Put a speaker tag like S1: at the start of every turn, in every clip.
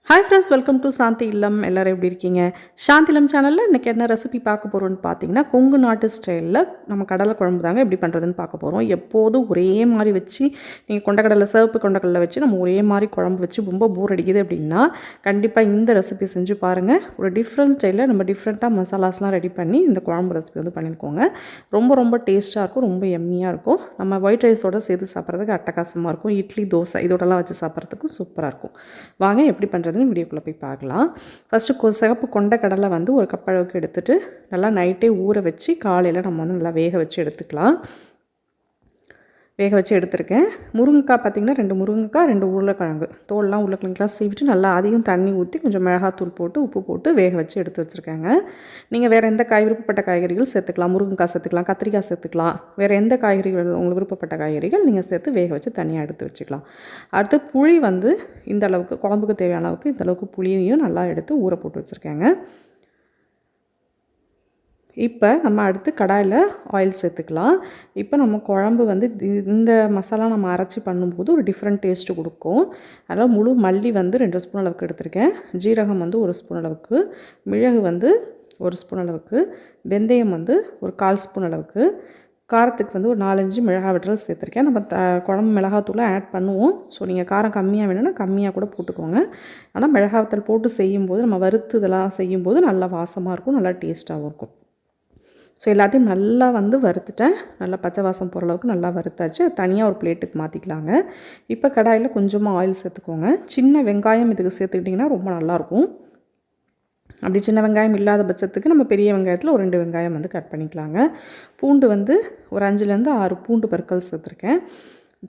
S1: Hi friends, welcome to சாந்தி இல்லம். எல்லோரும் எப்படி இருக்கீங்க? சாந்தி இல்லம் சேனலில் இன்றைக்கி என்ன ரெசிபி பார்க்க போகிறோன்னு பார்த்தீங்கன்னா, கொங்கு நாட்டு ஸ்டைலில் நம்ம கடலை குழம்பு தாங்க எப்படி பண்ணுறதுன்னு பார்க்க போகிறோம். எப்போதும் ஒரே மாதிரி வச்சு நீங்கள் கொண்டக்கடலை, சிவப்பு கொண்டக்கடலை வச்சு நம்ம ஒரே மாதிரி குழம்பு வச்சு ரொம்ப போர் அடிக்குது அப்படின்னா, கண்டிப்பாக இந்த ரெசிபி செஞ்சு பாருங்கள். ஒரு டிஃப்ரெண்ட் ஸ்டைலில் நம்ம டிஃப்ரெண்ட்டாக மசாலாஸ்லாம் ரெடி பண்ணி இந்த குழம்பு ரெசிபி வந்து பண்ணியிருக்கோங்க. ரொம்ப ரொம்ப டேஸ்ட்டாக இருக்கும், ரொம்ப எம்மியாக இருக்கும். நம்ம ஒயிட் ரைஸோடு சேர்த்து சாப்பிட்றதுக்கு அட்டகாசமாக இருக்கும். இட்லி, தோசை இதோடலாம் வச்சு சாப்பிட்றதுக்கும் சூப்பராக இருக்கும். வாங்க எப்படி பண்ணுறது வீடியோக்குள்ளே போய் பார்க்கலாம். ஃபஸ்ட்டு சிவப்பு கொண்ட கடலை வந்து ஒரு கப் அளவுக்கு எடுத்துகிட்டு நல்லா நைட்டே ஊற வச்சு காலையில் நம்ம வந்து நல்லா வேக வச்சு எடுத்துக்கலாம். வேக வச்சு எடுத்துருக்கேன். முருங்கைக்காய் பார்த்திங்கன்னா 2 முருங்கைக்காய், 2 உருளைக்கிழங்கு, தோல்லாம் உருளைக்கிழங்குலாம் சீவிட்டு நல்லா அதையும் தண்ணி ஊற்றி கொஞ்சம் மிளகாத்தூள் போட்டு உப்பு போட்டு வேக வச்சு எடுத்து வச்சுருக்கேங்க. நீங்கள் வேறு எந்த விருப்பப்பட்ட காய்கறிகள் சேர்த்துக்கலாம். முருங்கைக்காய் சேர்த்துக்கலாம், கத்திரிக்காய் சேர்த்துக்கலாம். வேறு எந்த காய்கறிகள் உங்களுக்கு விருப்பப்பட்ட காய்கறிகள் நீங்கள் சேர்த்து வேக வச்சு தனியாக எடுத்து வச்சுக்கலாம். அடுத்து புளி வந்து இந்த அளவுக்கு, குழம்புக்கு தேவையான அளவுக்கு இந்த அளவுக்கு புளியையும் நல்லா எடுத்து ஊற போட்டு வச்சுருக்கேங்க. இப்போ நம்ம அடுத்து கடாயில் ஆயில் சேர்த்துக்கலாம். இப்போ நம்ம குழம்பு வந்து இந்த மசாலா நம்ம அரைச்சி பண்ணும்போது ஒரு டிஃப்ரெண்ட் டேஸ்ட்டு கொடுக்கும். அதனால் முழு மல்லி வந்து 2 ஸ்பூன் அளவுக்கு எடுத்திருக்கேன். ஜீரகம் வந்து 1 ஸ்பூன் அளவுக்கு, மிளகு வந்து 1 ஸ்பூன் அளவுக்கு, வெந்தயம் வந்து ஒரு 1/4 ஸ்பூன் அளவுக்கு, காரத்துக்கு வந்து ஒரு 4-5 மிளகாய் வற்றல் சேர்த்துருக்கேன். நம்ம குழம்பு மிளகாத்தூளை ஆட் பண்ணுவோம். ஸோ நீங்கள் காரம் கம்மியாக வேணும்னா கம்மியாக கூட போட்டுக்கோங்க. ஆனால் மிளகாய் வற்றல் போட்டு செய்யும்போது, நம்ம வறுத்து இதெல்லாம் செய்யும்போது நல்லா வாசமாக இருக்கும், நல்லா டேஸ்ட்டாகவும் இருக்கும். ஸோ எல்லாத்தையும் நல்லா வந்து வறுத்துட்டேன். நல்லா பச்சை வாசம் போகிற அளவுக்கு நல்லா வறுத்தாச்சு. தனியாக ஒரு பிளேட்டுக்கு மாற்றிக்கலாங்க. இப்போ கடாயில் கொஞ்சமாக ஆயில் சேர்த்துக்கோங்க. சின்ன வெங்காயம் இதுக்கு சேர்த்துக்கிட்டிங்கன்னா ரொம்ப நல்லாயிருக்கும். அப்படி சின்ன வெங்காயம் இல்லாத பட்சத்துக்கு நம்ம பெரிய வெங்காயத்தில் ஒரு 2 வெங்காயம் வந்து கட் பண்ணிக்கலாங்க. பூண்டு வந்து ஒரு 5லேருந்து 6 பூண்டு பற்கள் சேர்த்துருக்கேன்.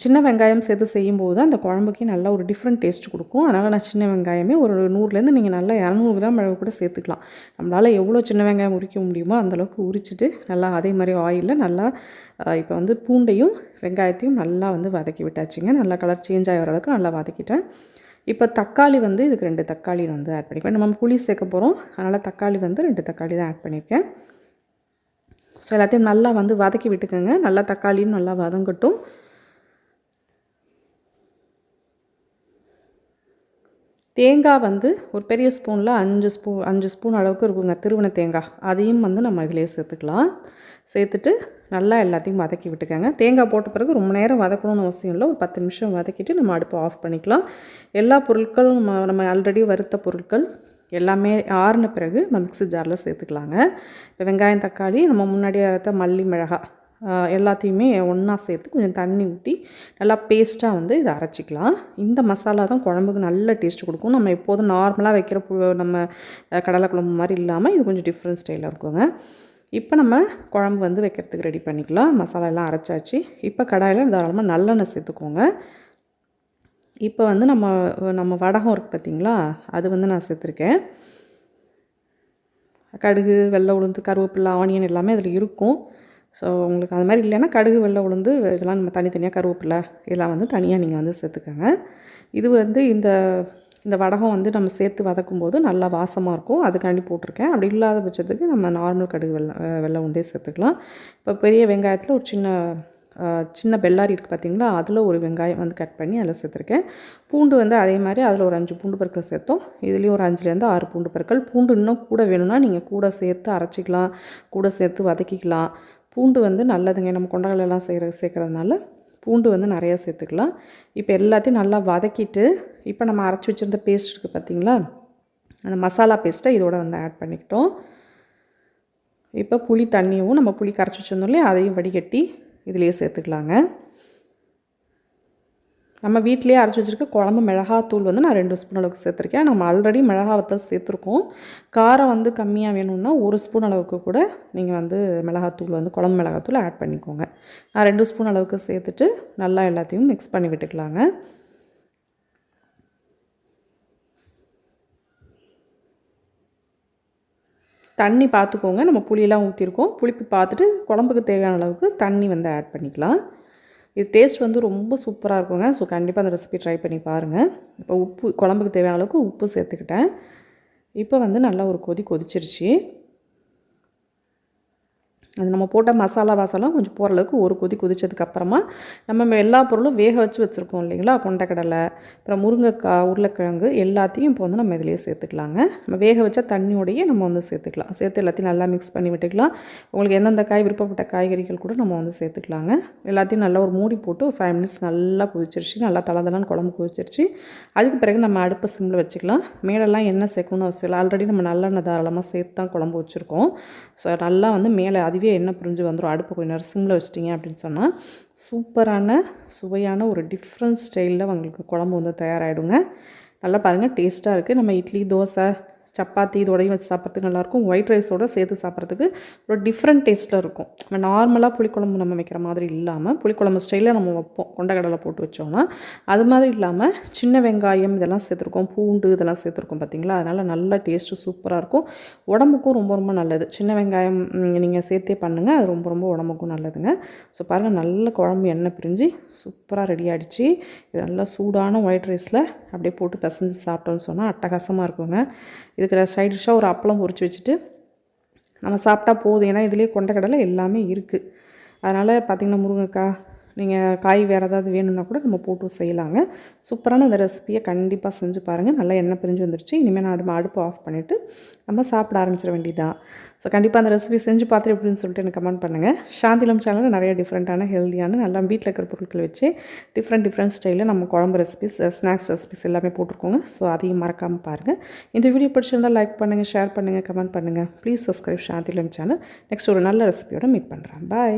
S1: சின்ன வெங்காயம் சேர்த்து செய்யும்போது தான் அந்த குழம்புக்கே நல்லா ஒரு டிஃப்ரெண்ட் டேஸ்ட் கொடுக்கும். அதனால் நான் சின்ன வெங்காயமே ஒரு 100லேருந்து நீங்கள் நல்லா 200 கிராம் அளவு கூட சேர்த்துக்கலாம். நம்மளால் எவ்வளோ சின்ன வெங்காயம் உரிக்க முடியுமோ அந்தளவுக்கு உரிச்சிட்டு நல்லா அதே மாதிரி ஆயிலில் நல்லா இப்போ வந்து பூண்டையும் வெங்காயத்தையும் நல்லா வந்து வதக்கி விட்டாச்சுங்க. நல்லா கலர் சேஞ்ச் ஆகிற அளவுக்கு நல்லா வதக்கிட்டேன். இப்போ தக்காளி வந்து இதுக்கு 2 தக்காளி வந்து ஆட் பண்ணிப்பேன். நம்ம புளி சேர்க்க போகிறோம், அதனால் தக்காளி வந்து 2 தக்காளி தான் ஆட் பண்ணியிருக்கேன். ஸோ எல்லாத்தையும் நல்லா வந்து வதக்கி விட்டுக்கோங்க. நல்லா தக்காளியும் நல்லா வதங்கட்டும். தேங்காய் வந்து ஒரு பெரிய ஸ்பூனில் 5 ஸ்பூன் அளவுக்கு இருக்குங்க, திருவண்ண தேங்காய். அதையும் வந்து நம்ம இதிலே சேர்த்துக்கலாம். சேர்த்துட்டு நல்லா எல்லாத்தையும் வதக்கி விட்டுக்கோங்க. தேங்காய் போட்ட பிறகு ரொம்ப நேரம் வதக்கணும்னு அவசியம் இல்லை. ஒரு 10 நிமிஷம் வதக்கிட்டு நம்ம அடுப்பை ஆஃப் பண்ணிக்கலாம். எல்லா பொருட்களும் நம்ம ஆல்ரெடி வறுத்த பொருட்கள் எல்லாமே ஆறின பிறகு நம்ம மிக்ஸி ஜாரில் சேர்த்துக்கலாங்க. இப்போ வெங்காயம், தக்காளி, நம்ம முன்னாடியே அரைத்த மல்லி, மிளகாய் எல்லாத்தையுமே ஒன்றா சேர்த்து கொஞ்சம் தண்ணி ஊற்றி நல்லா பேஸ்ட்டாக வந்து இதை அரைச்சிக்கலாம். இந்த மசாலா தான் குழம்புக்கு நல்ல டேஸ்ட் கொடுக்கும். நம்ம எப்போதும் நார்மலாக வைக்கிற நம்ம கடலை குழம்பு மாதிரி இல்லாமல் இது கொஞ்சம் டிஃப்ரெண்ட் ஸ்டைலில் இருக்குங்க. இப்போ நம்ம குழம்பு வந்து வைக்கிறதுக்கு ரெடி பண்ணிக்கலாம். மசாலா எல்லாம் அரைச்சாச்சு. இப்போ கடாயில் தாராளமாக நல்லெண்ணெய் சேர்த்துக்கோங்க. இப்போ வந்து நம்ம வடகம் இருக்குது பார்த்திங்களா, அது வந்து நான் சேர்த்துருக்கேன். கடுகு, வெள்ளை உளுந்து, கருவேப்பிலை, ஆனியன் எல்லாமே அதில் இருக்கும். ஸோ உங்களுக்கு அது மாதிரி இல்லைன்னா கடுகு, வெள்ளை உளுந்து இதெல்லாம் நம்ம தனித்தனியாக, கருவேப்பிலை இதெல்லாம் வந்து தனியாக நீங்கள் வந்து சேர்த்துக்கோங்க. இது வந்து இந்த வடகம் வந்து நம்ம சேர்த்து வதக்கும்போது நல்லா வாசமாக இருக்கும், அதுக்காண்டி போட்டிருக்கேன். அப்படி இல்லாத பட்சத்துக்கு நம்ம நார்மல் கடுகு, வெள்ளை உளுந்தே சேர்த்துக்கலாம். இப்போ பெரிய வெங்காயத்தில் ஒரு சின்ன பெல்லாரி இருக்குது பார்த்திங்களா, அதில் ஒரு வெங்காயம் வந்து கட் பண்ணி அதில் சேர்த்துருக்கேன். பூண்டு வந்து அதே மாதிரி அதில் ஒரு 5 பூண்டு பற்கள் சேர்த்தோம். இதுலேயும் ஒரு 5லேருந்து 6 பூண்டு பற்கள். பூண்டு இன்னும் கூட வேணும்னா நீங்கள் கூட சேர்த்து அரைச்சிக்கலாம், கூட சேர்த்து வதக்கிக்கலாம். பூண்டு வந்து நல்லதுங்க, நம்ம கொண்டக்கடலைலாம் சேர்க்குறதுனால பூண்டு வந்து நிறையா சேர்த்துக்கலாம். இப்போ எல்லாத்தையும் நல்லா வதக்கிட்டு இப்போ நம்ம அரைச்சி வச்சுருந்த பேஸ்ட் இருக்குது பார்த்திங்களா, அந்த மசாலா பேஸ்ட்டை இதோட வந்து ஆட் பண்ணிக்கிட்டோம். இப்போ புளி தண்ணியும் நம்ம புளி கரைச்சி வச்சுருந்தோம் இல்லையா, அதையும் வடிகட்டி இதிலேயே சேர்த்துக்கலாங்க. நம்ம வீட்டிலேயே அரைச்சி வச்சுருக்க குழம்பு மிளகாத்தூள் வந்து நான் 2 ஸ்பூன் அளவுக்கு சேர்த்துருக்கேன். நம்ம ஆல்ரெடி மிளகா வத்தல் சேர்த்துருக்கோம். காரம் வந்து கம்மியாக வேணும்னா 1 ஸ்பூன் அளவுக்கு கூட நீங்கள் வந்து மிளகாத்தூள் வந்து குழம்பு மிளகாத்தூள் ஆட் பண்ணிக்கோங்க. நான் 2 ஸ்பூன் அளவுக்கு சேர்த்துட்டு நல்லா எல்லாத்தையும் மிக்ஸ் பண்ணி விட்டுக்கலாங்க. தண்ணி பார்த்துக்கோங்க, நம்ம புளியெல்லாம் ஊற்றிருக்கோம். புளிப்பு பார்த்துட்டு குழம்புக்கு தேவையான அளவுக்கு தண்ணி வந்து ஆட் பண்ணிக்கலாம். இது டேஸ்ட் வந்து ரொம்ப சூப்பராக இருக்குங்க. ஸோ கண்டிப்பாக அந்த ரெசிபி ட்ரை பண்ணி பாருங்கள். இப்போ குழம்புக்கு தேவையான அளவுக்கு உப்பு சேர்த்துக்கிட்டேன். இப்போ வந்து நல்லா ஒரு கொதிச்சிருச்சு. அது நம்ம போட்ட மசாலா வாசலாம் கொஞ்சம் போகிற அளவுக்கு ஒரு கொதிச்சதுக்கப்புறமா நம்ம எல்லா பொருளும் வேக வச்சு வச்சுருக்கோம் இல்லைங்களா, கொண்டக்கடலை, அப்புறம் முருங்கைக்காய், உருளைக்கிழங்கு எல்லாத்தையும் இப்போ வந்து நம்ம இதிலேயே சேர்த்துக்கலாங்க. நம்ம வேக வச்ச தண்ணியோடையே நம்ம வந்து சேர்த்துக்கலாம். சேர்த்து எல்லாத்தையும் நல்லா மிக்ஸ் பண்ணி விட்டுக்கலாம். உங்களுக்கு எந்தெந்த காய் விருப்பப்பட்ட காய்கறிகள் கூட நம்ம வந்து சேர்த்துக்கலாங்க. எல்லாத்தையும் நல்லா ஒரு மூடி போட்டு ஒரு 5 மினிட்ஸ் நல்லா கொதிச்சிருச்சு. நல்லா தளதளன்னு குழம்பு கொதிச்சிருச்சு. அதுக்கு பிறகு நம்ம அடுப்பை சிம்மில் வச்சுக்கலாம். மேலெல்லாம் எண்ணெய் சேர்க்கணும்னு அவசியம் இல்லை. ஆல்ரெடி நம்ம நல்லெண்ணெய் தாராளமாக சேர்த்து தான் குழம்பு வச்சுருக்கோம். ஸோ நல்லா வந்து மேலே அதுவே எண்ணெய் பிரிஞ்சு வந்துடும். அடுப்பு கொஞ்சம் நேரம் சிம்மில் வச்சிட்டிங்க அப்படின்னு சொன்னால் சூப்பரான சுவையான ஒரு டிஃப்ரெண்ட் ஸ்டைலில் உங்களுக்கு குழம்பு வந்து தயாராகிடுங்க. நல்லா பாருங்கள், டேஸ்ட்டாக இருக்குது. நம்ம இட்லி, தோசை, சப்பாத்தி இதோடையும் வச்சு சாப்பிட்றதுக்கு நல்லாயிருக்கும். ஒயிட் ரைஸோடு சேர்த்து சாப்பிட்றதுக்கு ஒரு டிஃப்ரெண்ட் டேஸ்ட்டில் இருக்கும். நம்ம நார்மலாக புளிக்குழம்பு நம்ம வைக்கிற மாதிரி இல்லாமல், புளிக்குழம்பு ஸ்டைலில் நம்ம வைப்போம் கொண்டக்கடலை போட்டு வச்சோன்னா, அது மாதிரி இல்லாமல் சின்ன வெங்காயம் இதெல்லாம் சேர்த்துருக்கோம், பூண்டு இதெல்லாம் சேர்த்துருக்கோம் பார்த்திங்களா. அதனால் நல்ல டேஸ்ட்டு சூப்பராக இருக்கும். உடம்புக்கும் ரொம்ப ரொம்ப நல்லது. சின்ன வெங்காயம் நீங்கள் சேர்த்தே பண்ணுங்கள், அது ரொம்ப ரொம்ப உடம்புக்கும் நல்லதுங்க. ஸோ பாருங்கள், நல்ல குழம்பு எண்ணெய் பிரிஞ்சு சூப்பராக ரெடி ஆகிடுச்சு. இது நல்லா சூடான ஒயிட் ரைஸில் அப்படியே போட்டு பிசைஞ்சு சாப்பிட்டோன்னு சொன்னால் அட்டகாசமாக இருக்குங்க. இதுக்கு சைட் டிஷ்ஷாக ஒரு அப்பளம் பொரிச்சு வச்சுட்டு நம்ம சாப்பிட்டா போதும். ஏன்னா இதுலேயே கொண்டக்கடலை எல்லாமே இருக்குது. அதனால் பார்த்திங்கன்னா முருங்கைக்காய், நீங்கள் காய் வேறு ஏதாவது வேணும்னா கூட நம்ம போட்டு செய்யலாங்க. சூப்பரான இந்த ரெசிபியை கண்டிப்பாக செஞ்சு பாருங்கள். நல்லா எண்ணெய் பிரிஞ்சு வந்துருச்சு. இனிமேல் நான் அடுப்பு ஆஃப் பண்ணிவிட்டு நம்ம சாப்பிட ஆரம்பிச்சிட வேண்டியதான். ஸோ கண்டிப்பாக அந்த ரெசிபி செஞ்சு பார்த்துட்டு எப்படின்னு சொல்லிட்டு எனக்கு கமெண்ட் பண்ணுங்கள். சாந்திலம் சேனலில் நிறைய டிஃப்ரெண்ட்டான ஹெல்த்தியான நல்லா வீட்டில் இருக்கிற பொருட்கள் வச்சு டிஃப்ரெண்ட் ஸ்டைலில் நம்ம குழம்பு ரெசிபிஸ், ஸ்நாக்ஸ் ரெசிபிஸ் எல்லாமே போட்டிருக்கோங்க. ஸோ அதையும் மறக்காமல் பாருங்கள். இந்த வீடியோ பிடிச்சிருந்தால் லைக் பண்ணுங்கள், ஷேர் பண்ணுங்கள், கமெண்ட் பண்ணுங்கள். Please subscribe Santhilam channel. Next ஒரு நல்ல ரெசிபியோட மீட் பண்ணுறேன். பாய்.